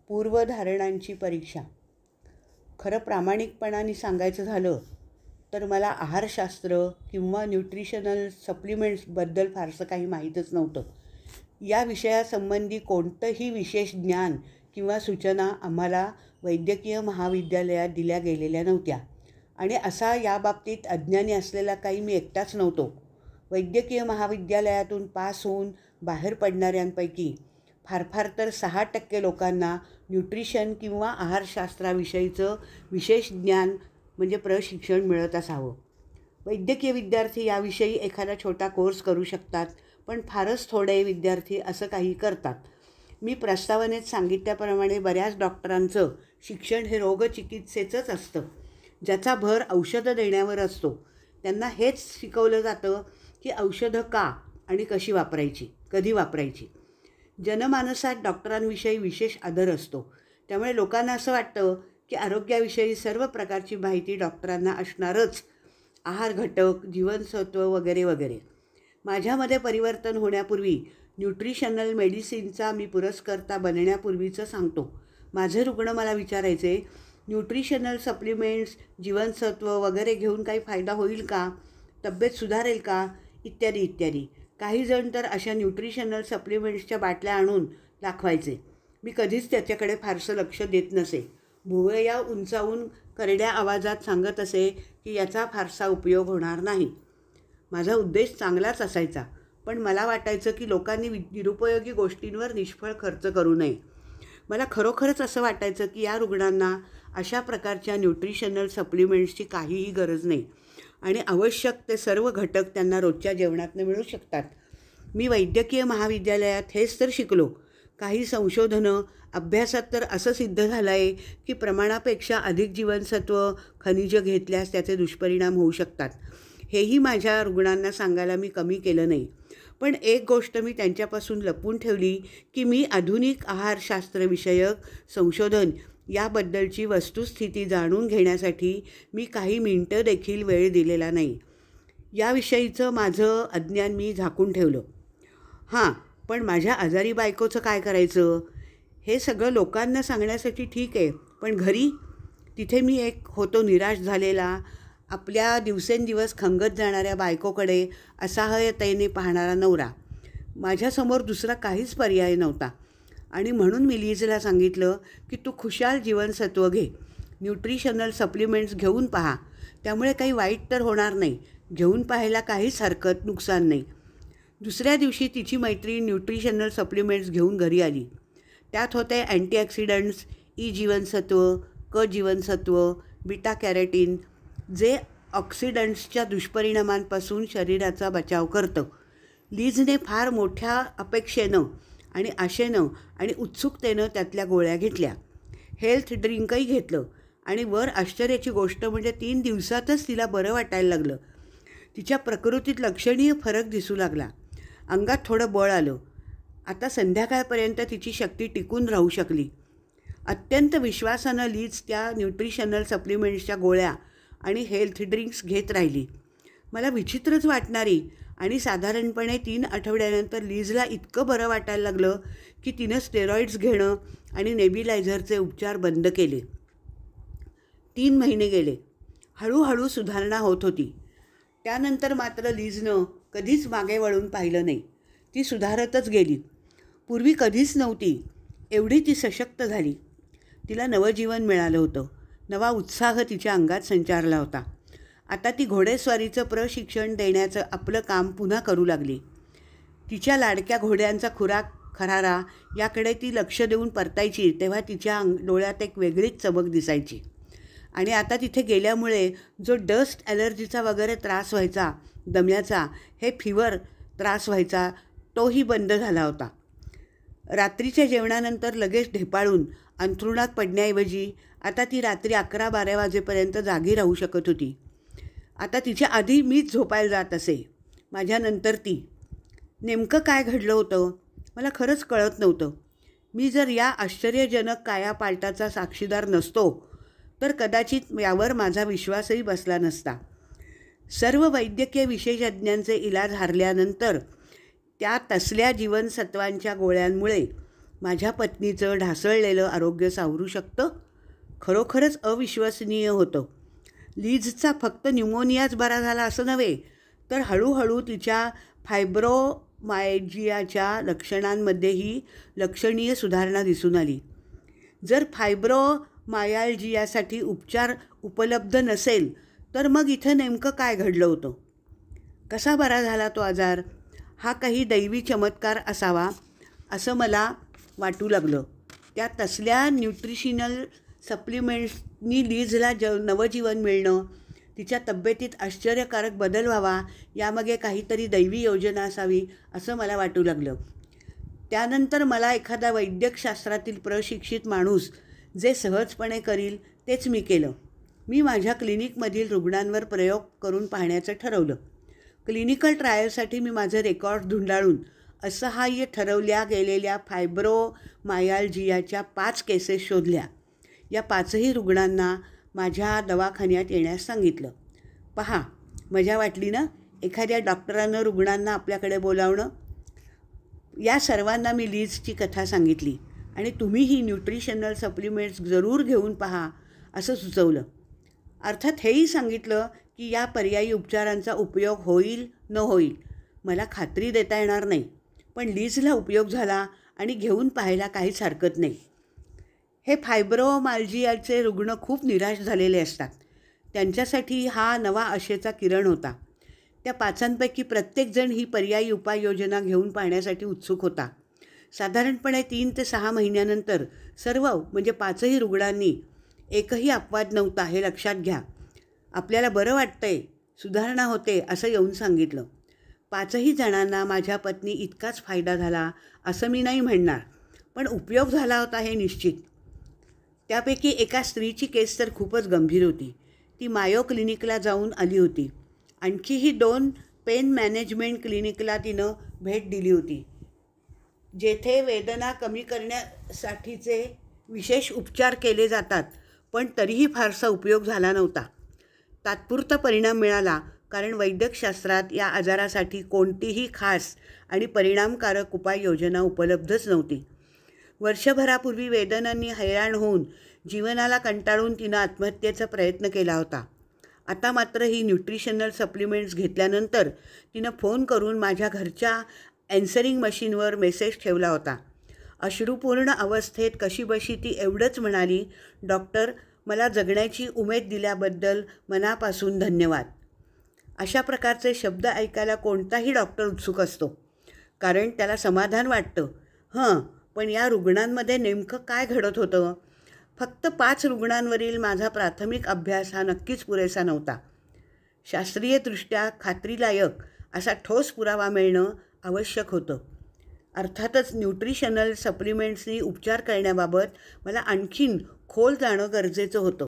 पूर्वधारणांची परीक्षा. खरं प्रामाणिकपणाने सांगायचं झालं तर मला आहारशास्त्र किंवा न्यूट्रिशनल सप्लिमेंट्सबद्दल फारसं काही माहीतच नव्हतं. या विषयासंबंधी कोणतंही विशेष ज्ञान किंवा सूचना आम्हाला वैद्यकीय महाविद्यालयात दिल्या गेलेल्या नव्हत्या आणि असा याबाबतीत अज्ञानी असलेला काही मी एकटाच नव्हतो. वैद्यकीय महाविद्यालयातून पास होऊन बाहेर पडणाऱ्यांपैकी फार तर 6% लोकांना न्यूट्रिशन किंवा आहारशास्त्राविषयीचं विशेष ज्ञान म्हणजे प्रशिक्षण मिळत असावं. वैद्यकीय विद्यार्थी याविषयी एखादा छोटा कोर्स करू शकतात, पण फारच थोडे विद्यार्थी असं काही करतात. मी प्रस्तावनेत सांगितल्याप्रमाणे बऱ्याच डॉक्टरांचं शिक्षण हे रोगचिकित्सेचंच असतं, ज्याचा भर औषधं देण्यावर असतो. त्यांना हेच शिकवलं जातं की औषधं का आणि कशी वापरायची, कधी वापरायची. जनमानसात डॉक्टरांविषयी विशेष आदर असतो, त्यामुळे लोकांना असं वाटतं की आरोग्याविषयी सर्व प्रकारची माहिती डॉक्टरांना असणारच. आहार घटक, जीवनसत्व वगैरे वगैरे. माझ्यामध्ये परिवर्तन होण्यापूर्वी, न्यूट्रिशनल मेडिसिनचा मी पुरस्कर्ता बनण्यापूर्वीचं सांगतो. माझे रुग्ण मला विचारायचे, न्यूट्रिशनल सप्लिमेंट्स, जीवनसत्व वगैरे घेऊन काही फायदा होईल का, तब्येत सुधारेल का, इत्यादी इत्यादी. काही जण तर अशा न्यूट्रिशनल सप्लिमेंट्सच्या बाटल्या आणून दाखवायचे. मी कधीच त्याच्याकडे फारसं लक्ष देत नसे. भुवया उंचावून करड्या आवाजात सांगत असे की याचा फारसा उपयोग होणार नाही. माझा उद्देश चांगलाच असायचा, पण मला वाटायचं की लोकांनी निरुपयोगी गोष्टींवर निष्फळ खर्च करू नये. मला खरोखरच असं वाटायचं की या रुग्णांना अशा प्रकारच्या न्यूट्रिशनल सप्लिमेंट्सची काहीही गरज नाही आणि आवश्यक ते सर्व घटक त्यांना रोजच्या जेवणातून मिळू शकतात. मी वैद्यकीय महाविद्यालयात हेच तर शिकलो. काही संशोधनं, अभ्यासात तर असं सिद्ध झालं आहे की प्रमाणापेक्षा अधिक जीवनसत्व, खनिजं घेतल्यास त्याचे दुष्परिणाम होऊ शकतात. हेही माझ्या रुग्णांना सांगायला मी कमी केलं नाही. पण एक गोष्ट मी त्यांच्यापासून लपवून ठेवली की मी आधुनिक आहारशास्त्रविषयक संशोधन याबद्दलची वस्तुस्थिती जाणून घेण्यासाठी मी काही मिनिटं देखील वेळ दिलेला नाही. याविषयीचं माझं अज्ञान मी झाकून ठेवलं. हां, पण माझ्या आजारी बायकोचं काय करायचं? हे सगळं लोकांना सांगण्यासाठी ठीक आहे, पण घरी? तिथे मी एक होतो निराश झालेला, आपल्या दिवसेंदिवस खंगत जाणाऱ्या बायकोकडे असहाय्यतेने पाहणारा नवरा. माझ्यासमोर दुसरा काहीच पर्याय नव्हता आणि म्हणून मी लीजला सांगितलं की तू खुशाल जीवनसत्व घे, न्यूट्रिशनल सप्लिमेंट्स घेऊन पहा, त्यामुळे काही वाईट तर होणार नाही, घेऊन पाहायला काहीच नुकसान नाही. दुसऱ्या दिवशी तिची मैत्रीण न्यूट्रिशनल सप्लिमेंट्स घेऊन घरी आली. त्यात होते अँटीऑक्सिडंट्स, ई जीवनसत्व, क जीवनसत्व, बीटा कॅरोटीन, जे ऑक्सिडंट्सच्या दुष्परिणामांपासून शरीराचा बचाव करतं. लीजने फार मोठ्या अपेक्षेनं आणि आशेनं आणि उत्सुकतेनं त्यातल्या गोळ्या घेतल्या. हेल्थ ड्रिंकही घेतलं आणि वर आश्चर्याची गोष्ट म्हणजे 3 दिवसातच तिला बरं वाटायला लागलं. तिच्या प्रकृतीत लक्षणीय फरक दिसू लागला. अंगात थोडं बळ आलं. आता संध्याकाळपर्यंत तिची शक्ती टिकून राहू शकली. अत्यंत विश्वासानं लीज त्या न्यूट्रिशनल सप्लिमेंट्सच्या गोळ्या आणि हेल्थ ड्रिंक्स घेत राहिली. मला विचित्रच वाटणारी आणि साधारणपणे 3 आठवड्यानंतर लीजला इतकं बरं वाटायला लागलं की तिनं स्टेरॉइड्स घेणं आणि नेब्युलायझरचे उपचार बंद केले. 3 महिने गेले. हळूहळू सुधारणा होत होती. त्यानंतर मात्र लीजनं कधीच मागे वळून पाहिलं नाही. ती सुधारतच गेली. पूर्वी कधीच नव्हती एवढी ती सशक्त झाली. तिला नवजीवन मिळालं होतं. नवा उत्साह तिच्या अंगात संचारला होता. आता ती घोडेस्वारीचं प्रशिक्षण देण्याचं आपलं काम पुन्हा करू लागली. तिच्या लाडक्या घोड्यांचा खुराक खरारा याकडे ती लक्ष देऊन परतायची तेव्हा तिच्या डोळ्यात एक वेगळीच चमक दिसायची. आणि आता तिथे गेल्यामुळे जो डस्ट ॲलर्जीचा वगैरे त्रास व्हायचा, दम्याचा, हे फिवर त्रास व्हायचा, तोही बंद झाला होता. रात्रीच्या जेवणानंतर लगेच ढेपाळून अंथरुणात पडण्याऐवजी आता ती रात्री 11-12 वाजेपर्यंत जागी राहू शकत होती. आता तिच्या आधी मीच झोपायला जात असे, माझ्यानंतर ती. नेमकं काय घडलं होतं मला खरंच कळत नव्हतं. मी जर या आश्चर्यजनक कायापालटाचा साक्षीदार नसतो तर कदाचित यावर माझा विश्वासही बसला नसता. सर्व वैद्यकीय विशेषज्ञांचे इलाज हारल्यानंतर त्या तसल्या जीवनसत्वांच्या गोळ्यांमुळे माझ्या पत्नीचं ढासळलेलं आरोग्य सावरू शकतं? खरोखरच अविश्वसनीय होतं. लीजचा फक्त न्यूमोनियाच बरा झाला असं नव्हे, तर हळूहळू तिच्या फायब्रोमायल्जियाच्या लक्षणांमध्येही लक्षणीय सुधारणा दिसून आली. जर फायब्रोमायल्जियासाठी उपचार उपलब्ध नसेल, तर मग इथं नेमकं काय घडलं होतं? कसा बरा झाला तो आजार? हा काही दैवी चमत्कार असावा असं मला वाटू लागलं. त्या तसल्या न्यूट्रिशनल सप्लिमेंट्सनी लीजला नवजीवन मिळणं, तिच्या तब्येतीत आश्चर्यकारक बदल व्हावा, यामागे काहीतरी दैवी योजना असावी असं मला वाटू लागलं. त्यानंतर मला एखादा वैद्यकशास्त्रातील प्रशिक्षित माणूस जे सहजपणे करील तेच मी केलं. मी माझ्या क्लिनिकमधील रुग्णांवर प्रयोग करून पाहण्याचं ठरवलं. क्लिनिकल ट्रायलसाठी मी माझे रेकॉर्ड धुंडाळून असहाय्य ठरवल्या गेलेल्या फायब्रोमायल्जियाच्या 5 केसेस शोधल्या. या 5ही रुग्णांना माझ्या दवाखान्यात येण्यास सांगितलं. पहा, मजा वाटली ना एखाद्या डॉक्टरानं रुग्णांना आपल्याकडे बोलावणं. या सर्वांना मी लीजची कथा सांगितली आणि तुम्ही ही न्यूट्रिशनल सप्लिमेंट्स जरूर घेऊन पहा असं सुचवलं. अर्थात हेही सांगितलं की या पर्यायी उपचारांचा उपयोग होईल न होईल मला खात्री देता येणार नाही, पण लीजला उपयोग झाला आणि घेऊन पाहायला काहीच हरकत नाही. हे फायब्रोमायल्जियाचे रुग्ण खूप निराश झालेले असतात. त्यांच्यासाठी हा नवा आशेचा किरण होता. त्या 5 प्रत्येकजण ही पर्यायी उपाययोजना घेऊन पाहण्यासाठी उत्सुक होता. साधारणपणे 3 ते 6 महिन्यानंतर सर्व म्हणजे 5ही रुग्णांनी एकही अपवाद नव्हता हे लक्षात घ्या, आपल्याला बरं वाटतंय, सुधारणा होते असं येऊन सांगितलं. 5ही जणांना माझ्या पत्नी इतकाच फायदा झाला असं मी नाही म्हणणार, पण उपयोग झाला होता हे निश्चित. त्यापैकी एका स्त्रीची केस तर खूपच गंभीर होती. ती मायो क्लिनिकला जाऊन आली होती. आणखीही 2 पेन मॅनेजमेंट क्लिनिकला तिनं भेट दिली होती, जेथे वेदना कमी करण्यासाठीचे विशेष उपचार केले जातात, पण तरीही फारसा उपयोग झाला नव्हता. तात्पुरता परिणाम मिळाला, कारण वैद्यकशास्त्रात या आजारासाठी कोणतीही खास आणि परिणामकारक उपाययोजना उपलब्धच नव्हती. वर्षभरापूर्वी वेदनांनी हैराण होऊन जीवनाला कंटाळून तिनं आत्महत्येचा प्रयत्न केला होता. आता मात्र ही न्यूट्रिशनल सप्लिमेंट्स घेतल्यानंतर तिनं फोन करून माझ्या घरच्या ॲन्सरिंग मशीनवर मेसेज ठेवला होता. अश्रुपूर्ण अवस्थेत कशीबशी ती एवढंच म्हणाली, डॉक्टर, मला जगण्याची उमेद दिल्याबद्दल मनापासून धन्यवाद. अशा प्रकारचे शब्द ऐकायला कोणताही डॉक्टर उत्सुक असतो, कारण त्याला समाधान वाटतं. पण या रुग्णांमध्ये नेमकं काय घडत होतं? फक्त 5 रुग्णांवरील माझा प्राथमिक अभ्यास हा नक्कीच पुरेसा नव्हता. शास्त्रीयदृष्ट्या खात्रीलायक असा ठोस पुरावा मिळणं आवश्यक होतं. अर्थातच न्यूट्रिशनल सप्लिमेंट्सनी उपचार करण्याबाबत मला आणखीन खोल जाणं गरजेचं होतं.